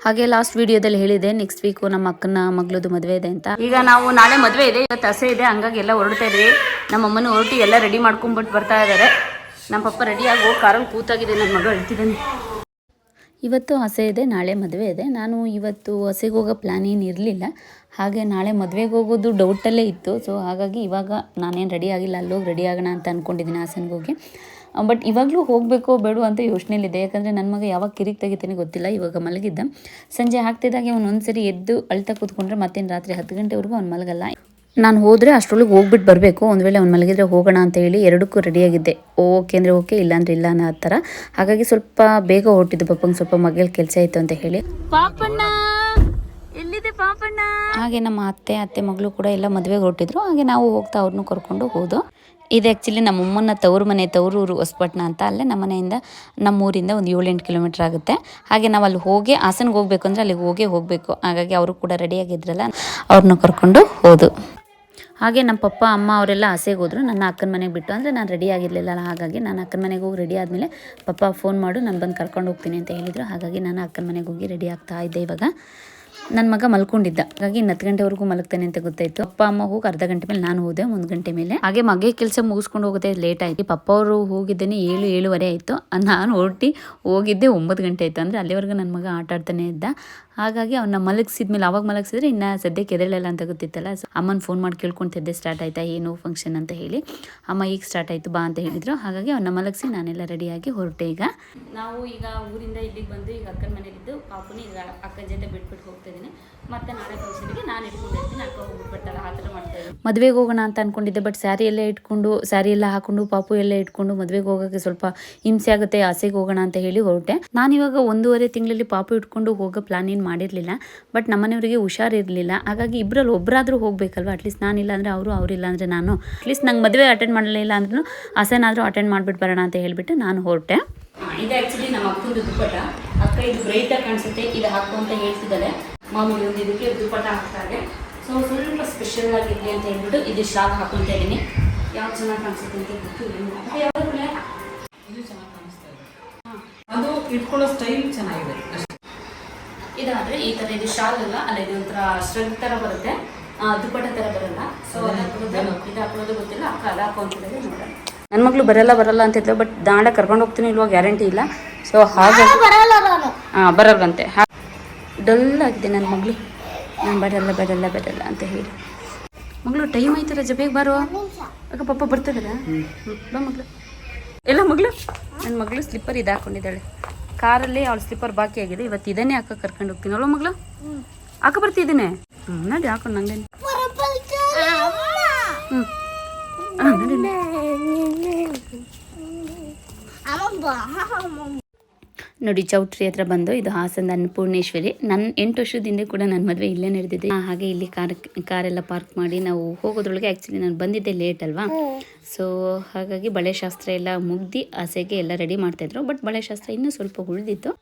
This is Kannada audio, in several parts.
ಹಾಗೆ ಲಾಸ್ಟ್ ವಿಡಿಯೋದಲ್ಲಿ ಹೇಳಿದೆ ನೆಕ್ಸ್ಟ್ ವೀಕು ನಮ್ಮ ಅಕ್ಕನ ಮಗಳದು ಮದುವೆ ಇದೆ ಅಂತ. ಈಗ ನಾವು ನಾಳೆ ಮದುವೆ ಇದೆ, ಇವತ್ತು ಹಸೆ ಇದೆ, ಹಂಗಾಗಿ ಎಲ್ಲ ಹೊರಡ್ತಾ ಇದ್ವಿ. ನಮ್ಮ ಅಮ್ಮನ ಹೊರಟಿ ಎಲ್ಲ ರೆಡಿ ಮಾಡ್ಕೊಂಡ್ಬಿಟ್ಟು ಬರ್ತಾ ಇದ್ದಾರೆ. ನಮ್ಮ ಪಪ್ಪ ರೆಡಿಯಾಗಿ ಹೋಗಿ ಕಾರಲ್ಲಿ ಕೂತಾಗಿದೆ, ನನ್ನ ಮಗ ಹೇಳ್ತಿದ್ದಾನೆ. ಇವತ್ತು ಹಸೆ ಇದೆ, ನಾಳೆ ಮದುವೆ ಇದೆ. ನಾನು ಇವತ್ತು ಹಸೆಗೆ ಹೋಗೋ ಪ್ಲ್ಯಾನ್ ಏನು ಇರಲಿಲ್ಲ. ಹಾಗೆ ನಾಳೆ ಮದುವೆಗೆ ಹೋಗೋದು ಡೌಟಲ್ಲೇ ಇತ್ತು. ಸೊ ಹಾಗಾಗಿ ಇವಾಗ ನಾನೇನು ರೆಡಿ ಆಗಿಲ್ಲ, ಅಲ್ಲೋಗಿ ರೆಡಿ ಆಗೋಣ ಅಂತ ಅಂದ್ಕೊಂಡಿದ್ದೀನಿ ಹಾಸನ್ಗೆ ಹೋಗಿ. ಬಟ್ ಇವಾಗಲೂ ಹೋಗಬೇಕೋ ಬೇಡ ಅಂತ ಯೋಚನೆಯಲ್ಲಿದೆ. ಯಾಕಂದರೆ ನನ್ನ ಮಗ ಯಾವಾಗ ಕಿರಿಕ್ ತೆಗಿತಾನೆ ಗೊತ್ತಿಲ್ಲ. ಇವಾಗ ಮಲಗಿದ್ದ, ಸಂಜೆ ಆಗ್ತಿದ್ದಾಗೆ ಅವ್ನು ಒಂದ್ಸರಿ ಎದ್ದು ಅಳ್ತಾ ಕೂತ್ಕೊಂಡ್ರೆ ಮತ್ತೇನು ರಾತ್ರಿ 10 ಗಂಟೆವರೆಗೂ ಅವ್ನು ಮಲಗಲ್ಲ. ನಾನು ಹೋದರೆ ಅಷ್ಟರೊಳಗೆ ಹೋಗ್ಬಿಟ್ಟು ಬರಬೇಕು. ಒಂದು ವೇಳೆ ಅವ್ನು ಮಲಗಿದ್ರೆ ಹೋಗೋಣ ಅಂತ ಹೇಳಿ ಎರಡಕ್ಕೂ ರೆಡಿಯಾಗಿದ್ದೆ. ಓಕೆ ಅಂದರೆ ಓಕೆ, ಇಲ್ಲಾಂದ್ರೆ ಇಲ್ಲ ಅನ್ನೋ ಆ ಥರ. ಹಾಗಾಗಿ ಸ್ವಲ್ಪ ಬೇಗ ಹೊರಟಿದ್ದು. ಪಪ್ಪಂಗೆ ಸ್ವಲ್ಪ ಮಗಳ ಕೆಲಸ ಇತ್ತು ಅಂತ ಹೇಳಿ. ಪಾಪಣ್ಣ ಎಲ್ಲಿದೆ ಪಾಪಣ್ಣ? ಹಾಗೆ ನಮ್ಮ ಅತ್ತೆ ಮಗಳು ಕೂಡ ಎಲ್ಲ ಮದುವೆಗೆ ಹೊರಟಿದ್ರು. ಹಾಗೆ ನಾವು ಹೋಗ್ತಾ ಅವ್ರನ್ನೂ ಕರ್ಕೊಂಡು ಹೋದು. ಇದು ಆ್ಯಕ್ಚುಲಿ ನಮ್ಮಮ್ಮನ ತವರೂರು ಹೊಸಪಟ್ಟಣ ಅಂತ. ಅಲ್ಲೇ ನಮ್ಮ ಮನೆಯಿಂದ ನಮ್ಮೂರಿಂದ ಒಂದು 7-8 ಕಿಲೋಮೀಟ್ರ್ ಆಗುತ್ತೆ. ಹಾಗೆ ನಾವು ಅಲ್ಲಿ ಹೋಗಿ ಹಾಸನ್ಗೆ ಹೋಗಬೇಕು ಅಂದರೆ ಅಲ್ಲಿಗೆ ಹೋಗಬೇಕು. ಹಾಗಾಗಿ ಅವರು ಕೂಡ ರೆಡಿಯಾಗಿದ್ರಲ್ಲ, ಅವ್ರನ್ನೂ ಕರ್ಕೊಂಡು ಹೋದು. ಹಾಗೆ ನಮ್ಮ ಪಪ್ಪ ಅಮ್ಮ ಅವರೆಲ್ಲ ಹಸೆಗೆ ಹೋದರು. ನನ್ನ ಅಕ್ಕನ ಮನೆಗೆ ಬಿಟ್ಟು, ಅಂದರೆ ನಾನು ರೆಡಿ ಆಗಿರಲಿಲ್ಲ. ಹಾಗಾಗಿ ನಾನು ಅಕ್ಕನ ಮನೆಗೆ ಹೋಗಿ ರೆಡಿ ಆದಮೇಲೆ ಪಪ್ಪ ಫೋನ್ ಮಾಡು, ನಾನು ಬಂದು ಕರ್ಕೊಂಡು ಹೋಗ್ತೀನಿ ಅಂತ ಹೇಳಿದರು. ಹಾಗಾಗಿ ನಾನು ಅಕ್ಕನ ಮನೆಗೆ ಹೋಗಿ ರೆಡಿ ಆಗ್ತಾ ಇದ್ದೆ. ಇವಾಗ ನನ್ನ ಮಗ ಮಲ್ಕೊಂಡಿದ್ದ, ಹಾಗಾಗಿ 10 ಗಂಟೆವರೆಗೂ ಮಲಗ್ತಾನೆ ಅಂತ ಗೊತ್ತಾಯಿತು. ಪಪ್ಪ ಅಮ್ಮ ಹೋಗಿ ಅರ್ಧ ಗಂಟೆ ಮೇಲೆ ನಾನು ಹೋದೆ 1 ಗಂಟೆ ಮೇಲೆ. ಹಾಗೆ ಮಗೆ ಕೆಲಸ ಮುಗಿಸ್ಕೊಂಡು ಹೋಗೋದೇ ಲೇಟ್ ಆಯಿತು. ಪಪ್ಪ ಅವರು ಹೋಗಿದ್ದೇನೆ 7-7:15 ಆಯಿತು. ನಾನು ಹೋಗಿದ್ದೆ 9 ಗಂಟೆ ಆಯಿತು. ಅಂದರೆ ಅಲ್ಲಿವರೆಗೂ ನನ್ನ ಮಗ ಆಟ ಆಡ್ತಾನೆ ಇದ್ದ. ಹಾಗಾಗಿ ಅವನ್ನ ಮಲಗಿಸಿದ್ಮೇಲೆ, ಅವಾಗ ಮಲಗಿಸಿದ್ರೆ ಇನ್ನು ಸದ್ಯಕ್ಕೆ ಎದ್ದೇಳಲ್ಲ ಅಂತ ಗೊತ್ತಿತ್ತಲ್ಲ. ಸೊ ಅಮ್ಮನ ಫೋನ್ ಮಾಡಿ ಕೇಳ್ಕೊತಿದ್ದೆ ಸ್ಟಾರ್ಟ್ ಆಯಿತಾ ಏನು ಫಂಕ್ಷನ್ ಅಂತ ಹೇಳಿ. ಅಮ್ಮ ಈಗ ಸ್ಟಾರ್ಟ್ ಆಯಿತು ಬಾ ಅಂತ ಹೇಳಿದರು. ಹಾಗಾಗಿ ಅವನ್ನ ಮಲಗಿಸಿ ನಾನೆಲ್ಲ ರೆಡಿಯಾಗಿ ಹೊರಟೆ. ಈಗ ನಾವು ಊರಿಂದ ಇಲ್ಲಿಗೆ ಬಂದು ಈಗ ಅಕ್ಕನ ಮನೇಲಿದ್ದು ಪಾಪುನ ಈಗ ಅಕ್ಕನ ಜೊತೆ ಬಿಟ್ಬಿಟ್ಟು ಹೋಗ್ತಿದ್ದೀನಿ. ಮತ್ತೆ ನಾಳೆ ಫಂಕ್ಷನ್ಗೆ ನಾನು ಇಟ್ಕೊಂಡಿರ್ತೀನಿ, ಅಕ್ಕ ಹೋಗ್ಬಿಡ್ತಾಳೆ. ಆ ಥರ ಮಾಡ್ತಾಯಿದ್ದೀನಿ. ಮದುವೆಗೆ ಹೋಗೋಣ ಅಂತ ಅಂದ್ಕೊಂಡಿದ್ದೆ. ಬಟ್ ಸ್ಯಾರಿ ಎಲ್ಲ ಹಾಕೊಂಡು ಪಾಪು ಎಲ್ಲ ಇಟ್ಕೊಂಡು ಮದುವೆಗೆ ಹೋಗೋಕ್ಕೆ ಸ್ವಲ್ಪ ಹಿಂಸೆ ಆಗುತ್ತೆ. ಆಸೆಗೆ ಹೋಗೋಣ ಅಂತ ಹೇಳಿ ಹೊರಟೆ. ನಾನಿವಾಗ 1.5 ತಿಂಗಳಲ್ಲಿ ಪಾಪು ಇಟ್ಕೊಂಡು ಹೋಗೋ ಪ್ಲಾನ್ ಏನು ಮಾಡಿರಲಿಲ್ಲ. ಬಟ್ ನಮ್ಮನೆಯವರಿಗೆ ಹುಷಾರಿರಲಿಲ್ಲ. ಹಾಗಾಗಿ ಇಬ್ಬರಲ್ಲಿ ಒಬ್ಬರಾದರೂ ಹೋಗಬೇಕಲ್ವ. ಅಟ್ಲೀಸ್ಟ್ ನಾನಿಲ್ಲ ಅಂದರೆ ಅವರಿಲ್ಲ ಅಂದರೆ ನಾನು. ಅಟ್ಲೀಸ್ಟ್ ನಂಗೆ ಮದುವೆ ಅಟೆಂಡ್ ಮಾಡಲಿಲ್ಲ ಅಂದ್ರೂ ಹಸನಾದರೂ ಅಟೆಂಡ್ ಮಾಡಿಬಿಟ್ಟು ಬರೋಣ ಅಂತ ಹೇಳಿಬಿಟ್ಟು ನಾನು ಹೊರಟೆ. ಇದು ಆ್ಯಕ್ಚುಲಿ ನಮ್ಮ ಅಕ್ಕಂದು ದುಪ್ಪಟ್ಟ. ಅಕ್ಕ ಇದು ಬ್ರೈಟಾಗಿ ಕಾಣಿಸುತ್ತೆ, ಇದು ಹಾಕು ಅಂತ ಹೇಳ್ತಿದ್ದಾಳೆ. ಮಾಮೂಲಿ ಒಂದು ಇದಕ್ಕೆ ದುಪ್ಪಟ್ಟ ಹಾಕ್ತಾರೆ. ಸೊ ಸ್ವಲ್ಪ ಸ್ಪೆಷಲ್ ಆಗಿರಲಿ ಅಂತ ಹೇಳ್ಬಿಟ್ಟು ಇದು ಶಾಲ್ ಹಾಕೊತ ಇದ್ದೀನಿ. ಯಾವ್ದು ಚೆನ್ನಾಗಿ ಕಾಣಿಸುತ್ತೆ ಅಂತ ಗೊತ್ತಿಲ್ಲ. ಇದು ಚೆನ್ನಾಗಿ ಕಾಣಿಸ್ತಾ ಇದೆ. ಅದು ಇಟ್ಕೊಳ್ಳೋ ಸ್ಟೈಲ್ ಚೆನ್ನಾಗಿದೆ. ಇದಾದರೆ ಈ ಥರ ಇದು ಶಾಲ್ ಅಲ್ಲ, ಅಲ್ಲ ಇದು ಒಂಥರ ಶ್ರಗ್ ಥರ ಬರುತ್ತೆ, ದುಪ್ಪಟ್ಟ ಥರ ಬರಲ್ಲ. ಸೊ ಇದು ಹಾಕೊಳ್ಳೋದು ಗೊತ್ತಿಲ್ಲ. ಅಕ್ಕ ಅದು ಹಾಕೊಂತಿದ್ದಾರೆ ನೋಡೋಣ. ನನ್ನ ಮಗಳು ಬರಲ್ಲ ಅಂತಿದ್ಲು. ಬಟ್ ದಾಂಡ ಕರ್ಕೊಂಡು ಹೋಗ್ತೀನಿ ಇಲ್ವಾ ಗ್ಯಾರಂಟಿ ಇಲ್ಲ. ಸೊ ಹಾಗಾಗಿ ಬರಲ್ವಂತೆ. ಡಲ್ ಆಗಿದೆ ನನ್ನ ಮಗಳು. ನಾನು ಬರಲ್ಲ ಅಂತ ಹೇಳಿ. ಮಗಳು ಟೈಮ್ ಆಯ್ತು, ರಜೆ ಬೇಗ ಬರುವ. ಅಕ್ಕ ಪಪ್ಪ ಬರ್ತಿದ್ದಾರ? ಬಾ ಮಗಳು. ಎಲ್ಲ ಮಗಳು, ನನ್ನ ಮಗಳು ಸ್ಲಿಪ್ಪರ್ ಇದು ಹಾಕೊಂಡಿದ್ದಾಳೆ. ಕಾರಲ್ಲಿ ಅವಳು ಸ್ಲಿಪ್ಪರ್ ಬಾಕಿ ಆಗಿದೆ. ಇವತ್ತು ಇದನ್ನೇ ಅಕ್ಕ ಕರ್ಕೊಂಡು ಹೋಗ್ತೀನಿ. ಅಲ್ವ ಮಗಳು? ಅಕ್ಕ ಬರ್ತಿದ್ದೇನೆ. ನೋಡಿ ಹಾಕೊಂಡು ನಂಗೆ ನೋಡಿ ಚೌಟ್ರಿ ಹತ್ರ ಬಂದು. ಇದು ಹಾಸನದ ಅನ್ನಪೂರ್ಣೇಶ್ವರಿ. ನನ್ನ 8 ವರ್ಷದಿಂದ ಕೂಡ ನನ್ನ ಮದುವೆ ಇಲ್ಲೇ ನಡೆದಿದೆ. ಹಾಗೆ ಇಲ್ಲಿ ಕಾರೆಲ್ಲ ಪಾರ್ಕ್ ಮಾಡಿ ನಾವು ಹೋಗೋದ್ರೊಳಗೆ ಆ್ಯಕ್ಚುಲಿ ನಾನು ಬಂದಿದ್ದೆ ಲೇಟ್ ಅಲ್ವಾ. ಸೊ ಹಾಗಾಗಿ ಬಳೆ ಶಾಸ್ತ್ರ ಎಲ್ಲ ಮುಗ್ದು ಆಸೆಗೆ ಎಲ್ಲ ರೆಡಿ ಮಾಡ್ತಾಯಿದ್ರು. ಬಟ್ ಬಳೆ ಶಾಸ್ತ್ರ ಇನ್ನೂ ಸ್ವಲ್ಪ ಉಳಿದಿತ್ತು.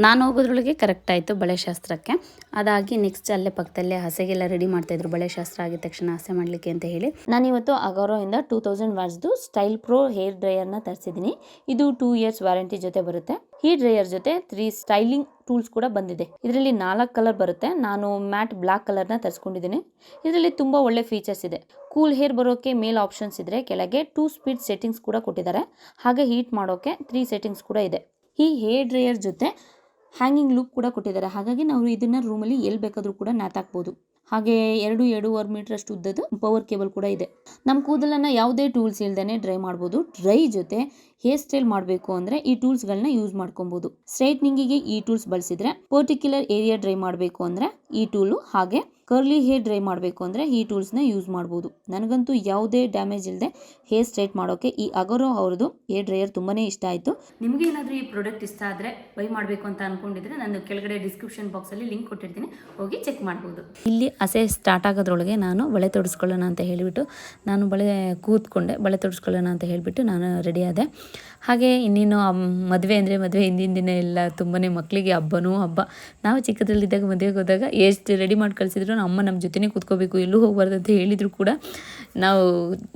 ನಾನು ಹೋಗೋದ್ರೊಳಗೆ ಕರೆಕ್ಟ್ ಆಯಿತು ಬಳೆ ಶಾಸ್ತ್ರಕ್ಕೆ. ಅದಾಗಿ ನೆಕ್ಸ್ಟ್ ಅಲ್ಲೇ ಪಕ್ಕದಲ್ಲೇ ಹಸೆಗೆಲ್ಲ ರೆಡಿ ಮಾಡ್ತಾಯಿದ್ರು. ಬಳೆ ಶಾಸ್ತ್ರ ಆಗಿದ ತಕ್ಷಣ ಹಸೆ ಮಾಡಲಿಕ್ಕೆ ಅಂತ ಹೇಳಿ ನಾನಿವತ್ತು ಅಗಾರೋಯಿಂದ 2000 ವಾಟ್ಸ್ದು ಸ್ಟೈಲ್ ಪ್ರೋ ಹೇರ್ ಡ್ರೈಯರ್ನ ತರಿಸಿದ್ದೀನಿ. ಇದು 2 ಇಯರ್ಸ್ ವಾರಂಟಿ ಜೊತೆ ಬರುತ್ತೆ. ಈ ಡ್ರೈಯರ್ ಜೊತೆ 3 ಸ್ಟೈಲಿಂಗ್ ಟೂಲ್ಸ್ ಕೂಡ ಬಂದಿದೆ. ಇದರಲ್ಲಿ 4 ಕಲರ್ ಬರುತ್ತೆ. ನಾನು ಮ್ಯಾಟ್ ಬ್ಲ್ಯಾಕ್ ಕಲರ್ನ ತರಿಸ್ಕೊಂಡಿದ್ದೀನಿ. ಇದರಲ್ಲಿ ತುಂಬ ಒಳ್ಳೆ ಫೀಚರ್ಸ್ ಇದೆ. ಕೂಲ್ ಹೇರ್ ಬರೋಕ್ಕೆ ಮೇಲ್ ಆಪ್ಷನ್ಸ್ ಇದ್ರೆ, ಕೆಳಗೆ 2 ಸ್ಪೀಡ್ ಸೆಟ್ಟಿಂಗ್ಸ್ ಕೂಡ ಕೊಟ್ಟಿದ್ದಾರೆ. ಹಾಗೆ ಹೀಟ್ ಮಾಡೋಕ್ಕೆ 3 ಸೆಟ್ಟಿಂಗ್ಸ್ ಕೂಡ ಇದೆ. ಈ ಹೇರ್ ಡ್ರೈಯರ್ ಜೊತೆ ಹ್ಯಾಂಗಿಂಗ್ ಲೂಪ್ ಕೂಡ ಕೊಟ್ಟಿದ್ದಾರೆ. ಹಾಗಾಗಿ ನಾವು ಇದನ್ನ ರೂಮಲ್ಲಿ ಎಲ್ಲಿ ಬೇಕಾದರೂ ಕೂಡ ನೇತಾಕ್ಬೋದು. ಹಾಗೆ 2-2.5 ಮೀಟರ್ ಅಷ್ಟು ಉದ್ದದ್ದು ಪವರ್ ಕೇಬಲ್ ಕೂಡ ಇದೆ. ನಮ್ಮ ಕೂದಲನ್ನು ಯಾವುದೇ ಟೂಲ್ಸ್ ಇಲ್ದೇನೆ ಡ್ರೈ ಮಾಡ್ಬೋದು. ಡ್ರೈ ಜೊತೆ ಹೇರ್ ಸ್ಟೈಲ್ ಮಾಡಬೇಕು ಅಂದರೆ ಈ ಟೂಲ್ಸ್ಗಳನ್ನ ಯೂಸ್ ಮಾಡ್ಕೊಬೋದು. ಸ್ಟ್ರೈಟ್ನಿಂಗಿಗೆ ಈ ಟೂಲ್ಸ್ ಬಳಸಿದ್ರೆ, ಪರ್ಟಿಕ್ಯುಲರ್ ಏರಿಯಾ ಡ್ರೈ ಮಾಡಬೇಕು ಅಂದರೆ ಈ ಟೂಲು, ಹಾಗೆ ಕರ್ಲಿ ಹೇರ್ ಡ್ರೈ ಮಾಡಬೇಕು ಅಂದರೆ ಈ ಟೂಲ್ಸ್ನ ಯೂಸ್ ಮಾಡ್ಬೋದು. ನನಗಂತೂ ಯಾವುದೇ ಡ್ಯಾಮೇಜ್ ಇಲ್ಲದೆ ಹೇರ್ ಸ್ಟ್ರೈಟ್ ಮಾಡೋಕ್ಕೆ ಈ ಅಗರೋ ಅವ್ರದ್ದು ಹೇರ್ ಡ್ರೈಯರ್ ತುಂಬಾ ಇಷ್ಟ ಆಯಿತು. ನಿಮಗೆ ಏನಾದರೂ ಈ ಪ್ರಾಡಕ್ಟ್ ಇಷ್ಟ ಆದರೆ ಬೈ ಮಾಡಬೇಕು ಅಂತ ಅಂದ್ಕೊಂಡಿದ್ರೆ ನಾನು ಕೆಳಗಡೆ ಡಿಸ್ಕ್ರಿಪ್ಷನ್ ಬಾಕ್ಸಲ್ಲಿ ಲಿಂಕ್ ಕೊಟ್ಟಿರ್ತೀನಿ, ಹೋಗಿ ಚೆಕ್ ಮಾಡ್ಬೋದು. ಇಲ್ಲಿ ಹಸೆ ಸ್ಟಾರ್ಟ್ ಆಗೋದ್ರೊಳಗೆ ನಾನು ಬಳೆ ತೊಡಿಸ್ಕೊಳ್ಳೋಣ ಅಂತ ಹೇಳಿಬಿಟ್ಟು ನಾನು ಬಳೆ ಕೂತ್ಕೊಂಡೆ. ಬಳೆ ತೊಡಿಸ್ಕೊಳ್ಳೋಣ ಅಂತ ಹೇಳಿಬಿಟ್ಟು ನಾನು ರೆಡಿ ಆದೆ. ಹಾಗೆ ಇನ್ನೇನು ಮದುವೆ ಅಂದರೆ ಮದುವೆ ಹಿಂದಿನ ದಿನ ಎಲ್ಲ ತುಂಬಾ ಮಕ್ಕಳಿಗೆ ಹಬ್ಬನೂ ಹಬ್ಬ. ನಾವು ಚಿಕ್ಕದ್ರಲ್ಲಿದ್ದಾಗ ಮದುವೆಗೆ ಹೋದಾಗ ಎಷ್ಟು ರೆಡಿ ಮಾಡಿ ಕಳಿಸಿದ್ರು ಅಮ್ಮ ನಮ್ಮ ಜೊತೆನೇ ಕೂತ್ಕೋಬೇಕು, ಎಲ್ಲೂ ಹೋಗ್ಬಾರ್ದು ಅಂತ ಹೇಳಿದ್ರು ಕೂಡ ನಾವು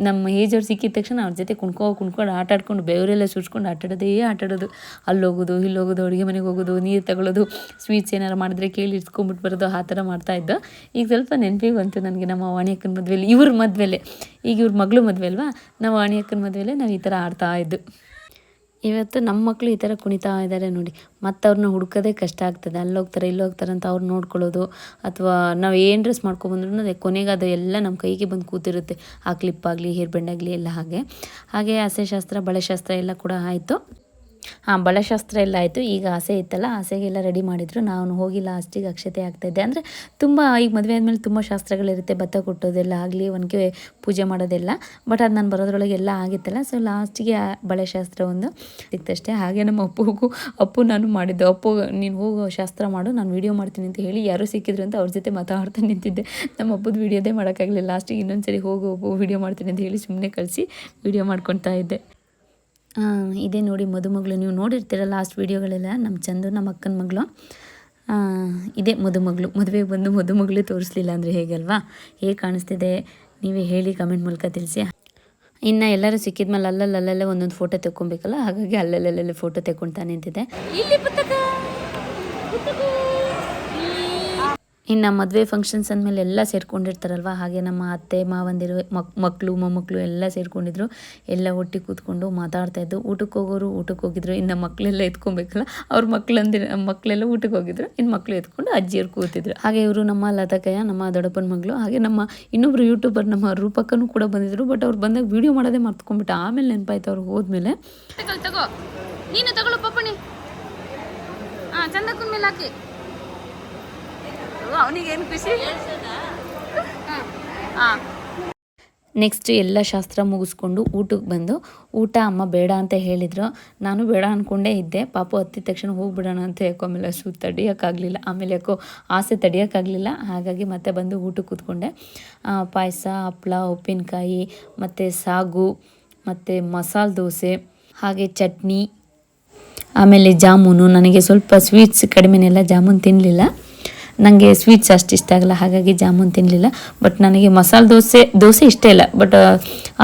ನಮ್ಮ ಏಜವ್ರು ಸಿಕ್ಕಿದ ತಕ್ಷಣ ಅವ್ರ ಜೊತೆ ಕುಣ್ಕೊಂಡು ಆಟಾಡ್ಕೊಂಡು ಬೆವರೆಲ್ಲ ಸುರಿಸ್ಕೊಂಡು ಆಟಾಡೋದು, ಅಲ್ಲೋಗೋದು ಇಲ್ಲೋಗೋದು, ಅಡುಗೆ ಮನೆಗೆ ಹೋಗೋದು, ನೀರು ತಗೊಳ್ಳೋದು, ಸ್ವೀಟ್ಸ್ ಏನಾರು ಮಾಡಿದ್ರೆ ಕೇಳಿ ಇಟ್ಕೊಂಡ್ಬಿಟ್ಟು ಬರೋದು, ಆ ಥರ ಮಾಡ್ತಾಯಿದ್ದು. ಈಗ ಸ್ವಲ್ಪ ನೆನಪಿಗೆ ಬಂತು ನನಗೆ ನಮ್ಮ ವಾಣಿಯಕ್ಕನ ಮದುವೆಲಿ, ಇವ್ರ ಮದುವೆಲೆ, ಈಗ ಇವ್ರ ಮಗಳು ಮದುವೆ ಅಲ್ವಾ, ನಾವು ವಾಣಿಯಕ್ಕನ ಮದುವೆಲೆ ನಾವು ಈ ಥರ ಆಡ್ತಾಯಿದ್ದು. ಇವತ್ತು ನಮ್ಮ ಮಕ್ಕಳು ಈ ಥರ ಕುಣಿತಾ ಇದ್ದಾರೆ ನೋಡಿ. ಮತ್ತು ಅವ್ರನ್ನ ಹುಡ್ಕೋದೇ ಕಷ್ಟ ಆಗ್ತದೆ, ಅಲ್ಲೋಗ್ತಾರೆ ಇಲ್ಲೋಗ್ತಾರೆ ಅಂತ ಅವ್ರು ನೋಡ್ಕೊಳ್ಳೋದು, ಅಥವಾ ನಾವು ಏನು ಡ್ರೆಸ್ ಮಾಡ್ಕೊಬಂದ್ರೂ ಅದೇ ಕೊನೆಗೆ ಅದು ಎಲ್ಲ ನಮ್ಮ ಕೈಗೆ ಬಂದು ಕೂತಿರುತ್ತೆ. ಆ ಕ್ಲಿಪ್ ಆಗಲಿ ಹೇರ್ ಬ್ಯಾಂಡ್ ಆಗಲಿ ಎಲ್ಲ ಹಾಗೆ ಆಸೆ ಶಾಸ್ತ್ರ ಬಳೆ ಶಾಸ್ತ್ರ ಎಲ್ಲ ಕೂಡ ಆಯಿತು. ಬಳೆ ಶಾಸ್ತ್ರ ಎಲ್ಲ ಆಯಿತು. ಈಗ ಆಸೆ ಇತ್ತಲ್ಲ, ಆಸೆಗೆಲ್ಲ ರೆಡಿ ಮಾಡಿದರು. ನಾನು ಹೋಗಿ ಲಾಸ್ಟಿಗೆ ಅಕ್ಷತೆ ಆಗ್ತಾಯಿದ್ದೆ. ಅಂದರೆ ತುಂಬ ಈಗ ಮದುವೆ ಆದಮೇಲೆ ತುಂಬ ಶಾಸ್ತ್ರಗಳಿರುತ್ತೆ, ಭತ್ತ ಕೊಟ್ಟೋದೆಲ್ಲ ಆಗಲಿ, ಒನಕೆ ಪೂಜೆ ಮಾಡೋದೆಲ್ಲ. ಬಟ್ ಅದು ನಾನು ಬರೋದ್ರೊಳಗೆ ಎಲ್ಲ ಆಗಿತ್ತಲ್ಲ, ಸೊ ಲಾಸ್ಟಿಗೆ ಬಳೆ ಶಾಸ್ತ್ರ ಒಂದು ಸಿಕ್ತಷ್ಟೇ. ಹಾಗೆ ನಮ್ಮ ಅಪ್ಪು ನಾನು ಮಾಡಿದ್ದು. ಅಪ್ಪು ನೀನು ಹೋಗೋ ಶಾಸ್ತ್ರ ಮಾಡು, ನಾನು ವೀಡಿಯೋ ಮಾಡ್ತೀನಿ ಅಂತ ಹೇಳಿ ಯಾರೂ ಸಿಕ್ಕಿದ್ರು ಅಂತ ಅವ್ರ ಜೊತೆ ಮಾತಾಡ್ತಾ ನಿಂತಿದ್ದೆ. ನಮ್ಮ ಅಪ್ಪದ ವೀಡಿಯೋದೇ ಮಾಡೋಕ್ಕಾಗಲಿಲ್ಲ. ಲಾಸ್ಟಿಗೆ ಇನ್ನೊಂದು ಸರಿ ಹೋಗು ವೀಡಿಯೋ ಮಾಡ್ತೀನಿ ಅಂತ ಹೇಳಿ ಸುಮ್ಮನೆ ಕಳಿಸಿ ವೀಡಿಯೋ ಮಾಡ್ಕೊತಾ ಇದ್ದೆ. ಇದೇ ನೋಡಿ ಮದುಮಗಳು, ನೀವು ನೋಡಿರ್ತೀರ ಲಾಸ್ಟ್ ವೀಡಿಯೋಗಳೆಲ್ಲ. ನಮ್ಮ ಚಂದು ನಮ್ಮ ಅಕ್ಕನ ಮಗಳು, ಇದೇ ಮದುಮಗಳು. ಮದುವೆಗೆ ಬಂದು ಮದುಮಗಳು ತೋರಿಸ್ಲಿಲ್ಲ ಅಂದರೆ ಹೇಗಲ್ವಾ? ಹೇಗೆ ಕಾಣಿಸ್ತಿದೆ ನೀವೇ ಹೇಳಿ ಕಮೆಂಟ್ ಮೂಲಕ ತಿಳಿಸಿ. ಇನ್ನು ಎಲ್ಲರೂ ಸಿಕ್ಕಿದ್ಮೇಲೆ ಅಲ್ಲಲ್ಲೇ ಒಂದೊಂದು ಫೋಟೋ ತೆಕ್ಕೊಬೇಕಲ್ಲ, ಹಾಗಾಗಿ ಅಲ್ಲಲ್ಲೇ ಫೋಟೋ ತೆಕ್ಕೊಳ್ತಾ ನಿಂತಿದೆ. ಇನ್ನು ಮದುವೆ ಫಂಕ್ಷನ್ಸ್ ಅಂದಮೇಲೆ ಎಲ್ಲ ಸೇರ್ಕೊಂಡಿರ್ತಾರಲ್ವ, ಹಾಗೆ ನಮ್ಮ ಅತ್ತೆ ಮಾವಂದಿರು ಮಕ್ಕಳು ಮೊಮ್ಮಕ್ಕಳು ಎಲ್ಲ ಸೇರ್ಕೊಂಡಿದ್ರು. ಎಲ್ಲ ಒಟ್ಟಿಗೆ ಕೂತ್ಕೊಂಡು ಮಾತಾಡ್ತಾಯಿದ್ದು. ಊಟಕ್ಕೆ ಹೋಗೋರು ಊಟಕ್ಕೆ ಹೋಗಿದ್ರು, ಇನ್ನು ಮಕ್ಕಳೆಲ್ಲ ಎತ್ಕೊಬೇಕಲ್ಲ, ಅವ್ರ ಮಕ್ಕಳೆಲ್ಲ ಊಟಕ್ಕೆ ಹೋಗಿದ್ರು, ಇನ್ನು ಮಕ್ಕಳು ಎತ್ಕೊಂಡು ಅಜ್ಜಿಯರು ಕೂತಿದ್ರು. ಹಾಗೆ ಇವರು ನಮ್ಮ ಲತಾಕಯ್ಯ, ನಮ್ಮ ದೊಡ್ಡಪ್ಪನ ಮಗಳು. ಹಾಗೆ ನಮ್ಮ ಇನ್ನೊಬ್ರು ಯೂಟ್ಯೂಬರ್ ನಮ್ಮ ರೂಪಕ್ಕನೂ ಕೂಡ ಬಂದಿದ್ರು. ಬಟ್ ಅವ್ರು ಬಂದಾಗ ವೀಡಿಯೋ ಮಾಡೋದೇ ಮರ್ತ್ಕೊಂಡ್ಬಿಟ್ಟು, ಆಮೇಲೆ ನೆನಪಾಯ್ತು ಅವ್ರು ಹೋದ್ಮೇಲೆ. ತಗೋ ನೀನು ತಗೊಳ್ಳೋ ಪಪ್ಪಣಿ, ಚಂದಕ್ಕನ ಮೇಲೆ ಹಾಕಿ, ಅವನಿಗೇನು ಖುಷಿ. ನೆಕ್ಸ್ಟ್ ಎಲ್ಲ ಶಾಸ್ತ್ರ ಮುಗಿಸ್ಕೊಂಡು ಊಟಕ್ಕೆ ಬಂದು, ಊಟ ಅಮ್ಮ ಬೇಡ ಅಂತ ಹೇಳಿದರು. ನಾನು ಬೇಡ ಅಂದ್ಕೊಂಡೇ ಇದ್ದೆ. ಪಾಪು ಹತ್ತಿದ ತಕ್ಷಣ ಹೋಗ್ಬಿಡೋಣ ಅಂತ ಯಾಕೋ ಆಮೇಲೆ ತಡಿಯೋಕ್ಕಾಗಲಿಲ್ಲ, ಆಮೇಲೆ ಯಾಕೋ ಆಸೆ ತಡಿಯೋಕ್ಕಾಗಲಿಲ್ಲ. ಹಾಗಾಗಿ ಮತ್ತೆ ಬಂದು ಊಟಕ್ಕೆ ಕೂತ್ಕೊಂಡೆ. ಪಾಯಸ, ಹಪ್ಪಳ, ಉಪ್ಪಿನಕಾಯಿ, ಮತ್ತು ಸಾಗು, ಮತ್ತು ಮಸಾಲೆ ದೋಸೆ, ಹಾಗೆ ಚಟ್ನಿ, ಆಮೇಲೆ ಜಾಮೂನು. ನನಗೆ ಸ್ವಲ್ಪ ಸ್ವೀಟ್ಸ್ ಕಡಿಮೆನೆಲ್ಲ, ಜಾಮೂನು ತಿನ್ನಲಿಲ್ಲ. ನನಗೆ ಸ್ವೀಟ್ಸ್ ಅಷ್ಟು ಇಷ್ಟ ಆಗಲ್ಲ, ಹಾಗಾಗಿ ಜಾಮೂನು ತಿನ್ನಲಿಲ್ಲ. ಬಟ್ ನನಗೆ ಮಸಾಲೆ ದೋಸೆ ಇಷ್ಟ ಇಲ್ಲ. ಬಟ್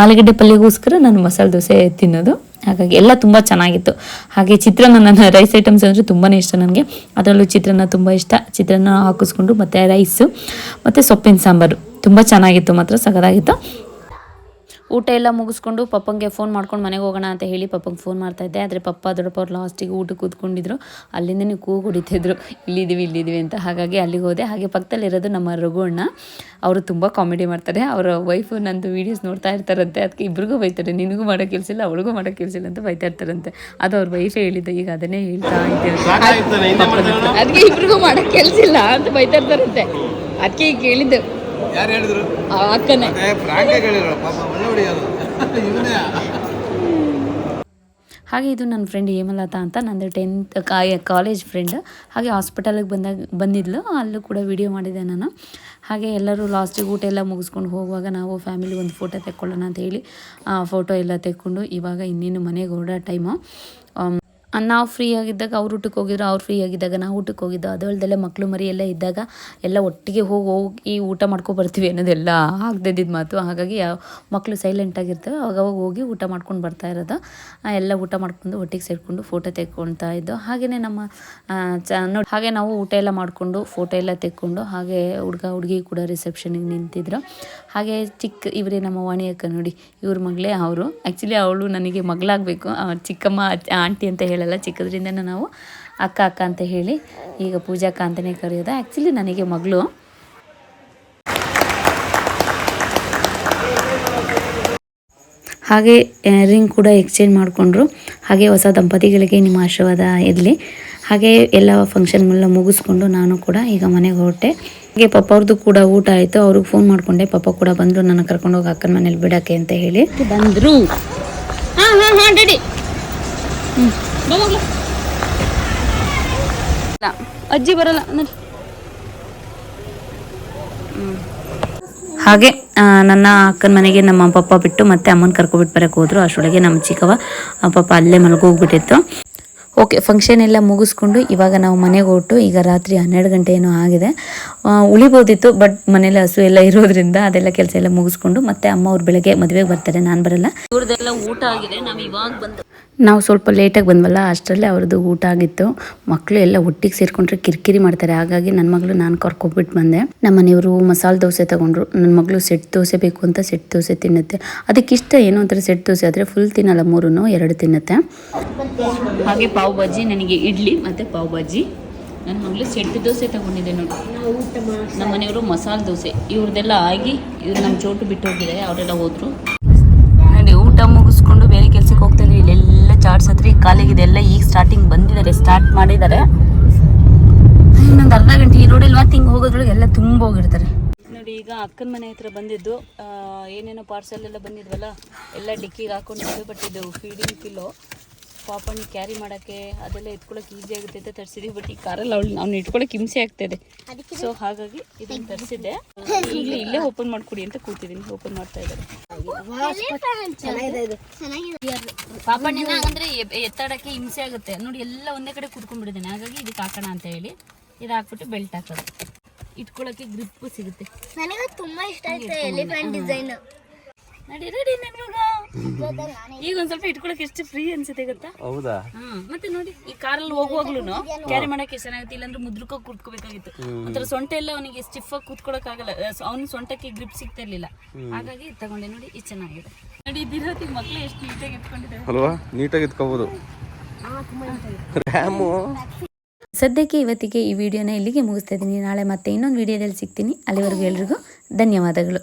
ಆಲೂಗಡ್ಡೆ ಪಲ್ಯಗೋಸ್ಕರ ನಾನು ಮಸಾಲೆ ದೋಸೆ ತಿನ್ನೋದು. ಹಾಗಾಗಿ ಎಲ್ಲ ತುಂಬ ಚೆನ್ನಾಗಿತ್ತು. ಹಾಗೆ ಚಿತ್ರಾನ್ನ, ನನ್ನ ರೈಸ್ ಐಟಮ್ಸ್ ಅಂದರೆ ತುಂಬಾ ಇಷ್ಟ ನನಗೆ. ಅದರಲ್ಲೂ ಚಿತ್ರಾನ್ನ ತುಂಬ ಇಷ್ಟ. ಚಿತ್ರಾನ್ನ ಹಾಕಿಸ್ಕೊಂಡು ಮತ್ತು ರೈಸು ಮತ್ತು ಸೊಪ್ಪಿನ ಸಾಂಬಾರು ತುಂಬ ಚೆನ್ನಾಗಿತ್ತು, ಮಾತ್ರ ಸಖತ್ತಾಗಿತ್ತು. ಊಟ ಎಲ್ಲ ಮುಗಿಸ್ಕೊಂಡು ಪಪ್ಪಂಗೆ ಫೋನ್ ಮಾಡ್ಕೊಂಡು ಮನೆಗೆ ಹೋಗೋಣ ಅಂತ ಹೇಳಿ ಪಪ್ಪಂಗೆ ಫೋನ್ ಮಾಡ್ತಾಯಿದ್ದೆ. ಆದರೆ ಪಪ್ಪ ದೊಡ್ಡಪ್ಪ ಅವ್ರು ಲಾಸ್ಟಿಗೆ ಊಟಕ್ಕೆ ಕೂತ್ಕೊಂಡಿದ್ರು. ಅಲ್ಲಿಂದನೇ ಕೂಗು ಹೊಡಿತಿದ್ರು, ಇಲ್ಲಿದ್ದೀವಿ ಅಂತ. ಹಾಗಾಗಿ ಅಲ್ಲಿಗೆ ಹೋದೆ. ಹಾಗೆ ಪಕ್ಕದಲ್ಲಿರೋದು ನಮ್ಮ ರಘು ಅಣ್ಣ, ಅವರು ತುಂಬ ಕಾಮಿಡಿ ಮಾಡ್ತಾರೆ. ಅವರ ವೈಫು ನಂದು ವೀಡಿಯೋಸ್ ನೋಡ್ತಾ ಇರ್ತಾರಂತೆ. ಅದಕ್ಕೆ ಇಬ್ರಿಗೂ ಬೈತಾರೆ, ನಿನಗೂ ಮಾಡೋ ಕೆಲಸ ಇಲ್ಲ ಅವಳಿಗೂ ಮಾಡೋ ಕೆಲಸ ಇಲ್ಲ ಅಂತ ಬೈತಾ ಇರ್ತಾರಂತೆ. ಅದು ಅವ್ರ ವೈಫೇ ಹೇಳಿದ್ದು, ಈಗ ಅದನ್ನೇ ಹೇಳ್ತಾ ಇದ್ದೇವೆ. ಅದಕ್ಕೆ ಇಬ್ರಿಗೂ ಮಾಡೋ ಕೆಲಸ ಇಲ್ಲ ಅಂತ ಬೈತಾ ಇರ್ತಾರಂತೆ. ಅದಕ್ಕೆ ಈಗ ಹೇಳಿದ್ದು ಯಾರು ಹೇಳಿದ್ರು? ಅಕ್ಕನೇ. ಹಾಗೆ ಇದು ನನ್ನ ಫ್ರೆಂಡ್ ಹೇಮಲತಾ ಅಂತ, ನಂದು 10th ಕಾಲೇಜ್ ಫ್ರೆಂಡ್. ಹಾಗೆ ಹಾಸ್ಪಿಟಲಿಗೆ ಬಂದಿದ್ಲು, ಅಲ್ಲೂ ಕೂಡ ವಿಡಿಯೋ ಮಾಡಿದೆ ನಾನು. ಹಾಗೆ ಎಲ್ಲರೂ ಲಾಸ್ಟಿಗೆ ಊಟ ಎಲ್ಲ ಮುಗಿಸ್ಕೊಂಡು ಹೋಗುವಾಗ ನಾವು ಫ್ಯಾಮಿಲಿ ಒಂದು ಫೋಟೋ ತೆಕ್ಕೊಳ್ಳೋಣ ಅಂತ ಹೇಳಿ ಫೋಟೋ ಎಲ್ಲ ತೆಕ್ಕೊಂಡು ಇವಾಗ ಇನ್ನೇನು ಮನೆಗೆ ಹೊರಡೋ ಟೈಮು. ನಾವು ಫ್ರೀ ಆಗಿದ್ದಾಗ ಅವ್ರು ಊಟಕ್ಕೆ ಹೋಗಿದ್ರು, ಅವ್ರು ಫ್ರೀ ಆಗಿದ್ದಾಗ ನಾವು ಊಟಕ್ಕೆ ಹೋಗಿದ್ದು. ಅದಲ್ದಲ್ಲೇ ಮಕ್ಕಳು ಮರಿ ಎಲ್ಲ ಇದ್ದಾಗ ಎಲ್ಲ ಒಟ್ಟಿಗೆ ಹೋಗಿ ಊಟ ಮಾಡ್ಕೊಬರ್ತೀವಿ ಅನ್ನೋದೆಲ್ಲ ಆಗದಿದ್ದ ಮಾತು. ಹಾಗಾಗಿ ಮಕ್ಕಳು ಸೈಲೆಂಟಾಗಿರ್ತವೆ, ಅವಾಗ ಹೋಗಿ ಊಟ ಮಾಡ್ಕೊಂಡು ಬರ್ತಾ ಇರೋದು. ಎಲ್ಲ ಊಟ ಮಾಡ್ಕೊಂಡು ಒಟ್ಟಿಗೆ ಸೇರಿಕೊಂಡು ಫೋಟೋ ತೆಕ್ಕೊಳ್ತಾ ಇದ್ದು. ಹಾಗೆಯೇ ನಮ್ಮ ಹಾಗೆ ನಾವು ಊಟ ಎಲ್ಲ ಮಾಡಿಕೊಂಡು ಫೋಟೋ ಎಲ್ಲ ತೆಕ್ಕೊಂಡು, ಹಾಗೆ ಹುಡುಗಿ ಕೂಡ ರಿಸೆಪ್ಷನಿಗೆ ನಿಂತಿದ್ರು. ಹಾಗೆ ಇವರೇ ನಮ್ಮ ವಾಣಿ ಅಕ್ಕ ನೋಡಿ, ಇವ್ರ ಮಗಳೇ ಅವರು. ಆ್ಯಕ್ಚುಲಿ ಅವಳು ನನಗೆ ಮಗಳಾಗಬೇಕು, ಚಿಕ್ಕಮ್ಮ ಆಂಟಿ ಅಂತ ಹೇಳಲ್ಲ, ಚಿಕ್ಕದ್ರಿಂದ ನಾವು ಅಕ್ಕ ಅಂತ ಹೇಳಿ ಈಗ ಪೂಜಾಕ್ಕ ಅಂತಲೇ ಕರೆಯೋದು. ಆ್ಯಕ್ಚುಲಿ ನನಗೆ ಮಗಳು. ಹಾಗೆ ರಿಂಗ್ ಕೂಡ ಎಕ್ಸ್ಚೇಂಜ್ ಮಾಡಿಕೊಂಡ್ರು. ಹಾಗೆ ಹೊಸ ದಂಪತಿಗಳಿಗೆ ನಿಮ್ಮ ಆಶೀರ್ವಾದ ಇರಲಿ. ಹಾಗೆ ಎಲ್ಲ ಫಂಕ್ಷನ್ಗಳನ್ನ ಮುಗಿಸ್ಕೊಂಡು ನಾನು ಕೂಡ ಈಗ ಮನೆಗೆ ಹೊರಟೆ. ಹಾಗೆ ಪಪ್ಪ ಅವ್ರದ್ದು ಕೂಡ ಊಟ ಆಯಿತು. ಅವ್ರಿಗೆ ಫೋನ್ ಮಾಡಿಕೊಂಡೆ, ಪಪ್ಪ ಕೂಡ ಬಂದರು ನನ್ನ ಕರ್ಕೊಂಡೋಗಿ ಅಕ್ಕನ ಮನೇಲಿ ಬಿಡೋಕ್ಕೆ ಅಂತ ಹೇಳಿ ಬಂದರು. ರೆಡಿ ಅಜ್ಜಿ ಬರಲ್ಲ. ಹಾಗೆ ನನ್ನ ಅಕ್ಕನ ಮನೆಗೆ ನಮ್ಮ ಪಪ್ಪ ಬಿಟ್ಟು ಮತ್ತೆ ಅಮ್ಮನ ಕರ್ಕೊಬಿಟ್ಟು ಬರೋಕ್ಕೆ ಹೋದ್ರು. ಅಷ್ಟರೊಳಗೆ ನಮ್ಮ ಚಿಕ್ಕವ ಪಾಪ ಅಲ್ಲೇ ಮಲಗೋಗ್ಬಿಟ್ಟಿತ್ತು. ಓಕೆ, ಫಂಕ್ಷನ್ ಎಲ್ಲ ಮುಗಿಸ್ಕೊಂಡು ಇವಾಗ ನಾವು ಮನೆಗೆ ಹೊರಟು ಈಗ ರಾತ್ರಿ 12 ಗಂಟೆ ಏನೋ ಆಗಿದೆ. ಉಳಿಬೋದಿತ್ತು, ಬಟ್ ಮನೇಲಿ ಹಸು ಎಲ್ಲ ಇರೋದ್ರಿಂದ ಅದೆಲ್ಲ ಕೆಲಸ ಎಲ್ಲ ಮುಗಿಸ್ಕೊಂಡು ಮತ್ತೆ ಅಮ್ಮ ಅವ್ರು ಬೆಳಗ್ಗೆ ಮದುವೆಗೆ ಬರ್ತಾರೆ, ನಾನು ಬರಲ್ಲ. ಇವ್ರದ್ದೆಲ್ಲ ಊಟ ಆಗಿದೆ. ನಾವು ಸ್ವಲ್ಪ ಲೇಟಾಗಿ ಬಂದ್ವಲ್ಲ, ಅಷ್ಟರಲ್ಲೇ ಅವ್ರದ್ದು ಊಟ ಆಗಿತ್ತು. ಮಕ್ಕಳು ಎಲ್ಲ ಒಟ್ಟಿಗೆ ಸೇರ್ಕೊಂಡ್ರೆ ಕಿರಿಕಿರಿ ಮಾಡ್ತಾರೆ. ಹಾಗಾಗಿ ನನ್ನ ಮಗಳು ನಾನು ಕರ್ಕೊಬಿಟ್ಟು ಬಂದೆ. ನಮ್ಮ ಮನೆಯವರು ಮಸಾಲೆ ದೋಸೆ ತಗೊಂಡ್ರು. ನನ್ನ ಮಗಳು ಸೆಟ್ ದೋಸೆ ಬೇಕು ಅಂತ ಸೆಟ್ ದೋಸೆ ತಿನ್ನುತ್ತೆ. ಅದಕ್ಕಿಷ್ಟ ಏನೋ ಒಂಥರ ಸೆಟ್ ದೋಸೆ ಆದರೆ ಫುಲ್ ತಿನ್ನಲ್ಲ, 2 ತಿನ್ನುತ್ತೆ. ಹಾಗೆ ಪಾವ್ ಭಾಜಿ, ನನಗೆ ಇಡ್ಲಿ ಮತ್ತು ಪಾವ್ ಭಾಜಿ. ನನ್ನ ಮಗಳು ಸೆಟ್ ದೋಸೆ ತಗೊಂಡಿದ್ದೆ ನೋಡಿ. ನಮ್ಮ ಮನೆಯವರು ಮಸಾಲೆ ದೋಸೆ. ಇವ್ರದ್ದೆಲ್ಲ ಆಗಿ ಇವ್ರು ನಮ್ಮ ಚೋಟು ಬಿಟ್ಟು ಹೋಗಿದ್ದಾರೆ, ಅವರೆಲ್ಲ ಹೋದರು. ನೋಡಿ, ಊಟ ಮುಗಿಸ್ಕೊಂಡು ಬೇರೆ ಕೆಲ್ಸಕ್ಕೆ ಹೋಗ್ತಾ ಇದ್ವಿ. ಇಲ್ಲೆಲ್ಲ ಚಾಟ್ಸ್ ಹತ್ರ ಕಾಲಿಗಿದೆ ಎಲ್ಲ ಈಗ ಸ್ಟಾರ್ಟ್ ಮಾಡಿದ್ದಾರೆ. ಇನ್ನೊಂದು ಅರ್ಧ ಗಂಟೆ ಈ ರೋಡಲ್ಲಿ ಮತ್ತೆ ಹಿಂಗೆ ಹೋಗೋದ್ರೊಳಗೆ ಎಲ್ಲ ತುಂಬ ಹೋಗಿರ್ತಾರೆ ನೋಡಿ. ಈಗ ಅಕ್ಕನ ಮನೆ ಹತ್ರ ಬಂದಿದ್ದು, ಏನೇನೋ ಪಾರ್ಸಲ್ ಎಲ್ಲ ಬಂದಿದ್ವಲ್ಲ ಎಲ್ಲ ಡಿಕ್ಕಿಗೆ ಹಾಕೊಂಡು ಬಟ್ಟಿದ್ದೆವು. ಫೀಡಿಂಗ್ ಕಿಲೋ ಪಾಪಣ್ಣ ಕ್ಯಾರಿ ಮಾಡೋಕ್ಕೆ ಅದೆಲ್ಲ ಎತ್ಕೊಳ್ಳೋಕೆ ಈಸಿ ಆಗುತ್ತೆ ಅಂತ ತರಿಸಿದ್ವಿ. ಬಟ್ ಈ ಕಾರಲ್ಲಿ ಅವ್ನು ಇಟ್ಕೊಳ್ಳೋಕೆ ಹಿಂಸೆ ಆಗ್ತಾಯಿದೆ. ಸೊ ಹಾಗಾಗಿ ಇದನ್ನು ತರಿಸಿದ್ದೆ. ಇಲ್ಲೇ ಓಪನ್ ಮಾಡಿಕೊಡಿ ಅಂತ ಕೂತಿದ್ದೀನಿ. ಓಪನ್ ಮಾಡ್ತಾ ಇದ್ದಾರೆ. ಪಾಪಣ್ಣಿನ ಅಂದರೆ ಎತ್ತಾಡೋಕ್ಕೆ ಹಿಂಸೆ ಆಗುತ್ತೆ ನೋಡಿ. ಎಲ್ಲ ಒಂದೇ ಕಡೆ ಕೂತ್ಕೊಂಡ್ಬಿಟ್ಟಿದ್ದೇನೆ. ಹಾಗಾಗಿ ಇದಕ್ಕೆ ಹಾಕೋಣ ಅಂತ ಹೇಳಿ ಇದು ಹಾಕ್ಬಿಟ್ಟು ಬೆಲ್ಟ್ ಹಾಕೋದು. ಇಟ್ಕೊಳ್ಳೋಕ್ಕೆ ಗ್ರಿಪ್ ಸಿಗುತ್ತೆ. ನನಗೆ ತುಂಬಾ ಇಷ್ಟ ಆಯ್ತು ಎಲಿಫೆಂಟ್ ಡಿಸೈನ್. ನಡಿ ನನ್ಗ ಈಗ ಒಂದ್ ಸ್ವಲ್ಪ ಇಟ್ಕೊಳಕ್ ಎಷ್ಟು ಫ್ರೀ ಅನ್ಸುತ್ತೆ ಗೊತ್ತಾ? ಹೌದಾ? ಮತ್ತೆ ನೋಡಿ, ಈ ಕಾರಲ್ಲಿ ಹೋಗುವಾಗ್ಲೂ ಕ್ಯಾರಿ ಮಾಡಕ್ಕೆ ಚೆನ್ನಾಗುತ್ತೆ. ಇಲ್ಲಾಂದ್ರೆ ಮುದ್ರಕ ಕೂತ್ಕೋಬೇಕಾಗಿತ್ತು. ಒಂಥರ ಸೊಂಟ ಎಲ್ಲ ಅವನಿಗೆ ಸ್ಟಿಫ್ ಆಗಿ ಕೂತ್ಕೊಳಕ್ ಆಗಲ್ಲ. ಅವ್ನ ಸೊಂಟಕ್ಕೆ ಗ್ರಿಪ್ ಸಿಗ್ತಾ ಇರ್ಲಿಲ್ಲ. ಹಾಗಾಗಿ ತಗೊಂಡೆ ನೋಡಿ, ಇದು ಚೆನ್ನಾಗಿದೆ ನೋಡಿ. ಇದಿರೋತಿ ಮಕ್ಳು ಎಷ್ಟು ನೀಟಾಗಿ ಇಟ್ಕೊಂಡಿದ್ದಾರೆ ಅಲ್ವಾ? ನೀಟಾಗಿ ಇಟ್ಕೋಬಹುದು. ಸದ್ಯಕ್ಕೆ ಇವತ್ತಿಗೆ ಈ ವಿಡಿಯೋನ ಇಲ್ಲಿಗೆ ಮುಗಿಸ್ತಾ ಇದ್ದೀನಿ. ನಾಳೆ ಮತ್ತೆ ಇನ್ನೊಂದು ವಿಡಿಯೋದಲ್ಲಿ ಸಿಗ್ತೀನಿ. ಅಲ್ಲಿವರೆಗೂ ಎಲ್ರಿಗೂ ಧನ್ಯವಾದಗಳು.